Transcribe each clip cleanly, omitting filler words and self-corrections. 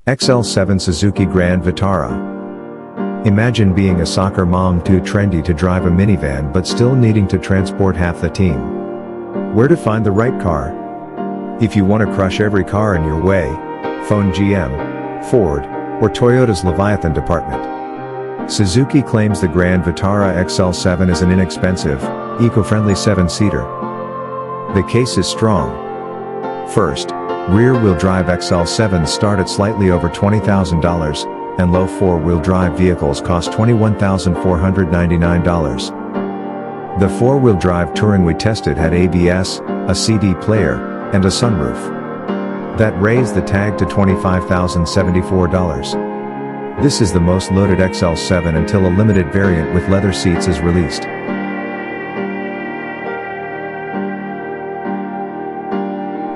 XL7 Suzuki Grand Vitara. Imagine being a soccer mom too trendy to drive a minivan but still needing to transport half the team. Where to find the right car? If you want to crush every car in your way, phone GM, Ford, or Toyota's Leviathan department. Suzuki claims the Grand Vitara XL7 is an inexpensive, eco-friendly 7-seater. The case is strong. First, rear-wheel drive XL7s start at slightly over $20,000, and low four-wheel drive vehicles cost $21,499. The four-wheel drive Touring we tested had ABS, a CD player, and a sunroof. That raised the tag to $25,074. This is the most loaded XL7 until a limited variant with leather seats is released.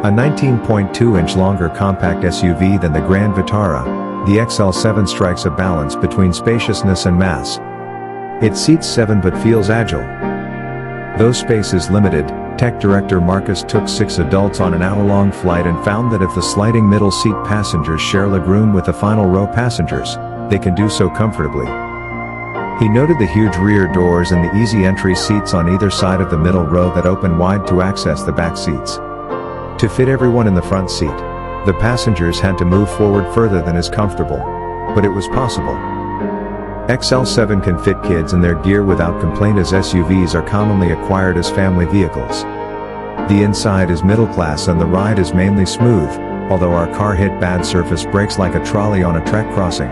A 19.2-inch longer compact SUV than the Grand Vitara, the XL7 strikes a balance between spaciousness and mass. It seats 7 but feels agile. Though space is limited, Tech Director Marcus took 6 adults on an hour-long flight and found that if the sliding middle seat passengers share legroom with the final row passengers, they can do so comfortably. He noted the huge rear doors and the easy entry seats on either side of the middle row that open wide to access the back seats. To fit everyone in the front seat, the passengers had to move forward further than is comfortable, but it was possible. XL7 can fit kids in their gear without complaint, as SUVs are commonly acquired as family vehicles. The inside is middle class and the ride is mainly smooth, although our car hit bad surface brakes like a trolley on a track crossing.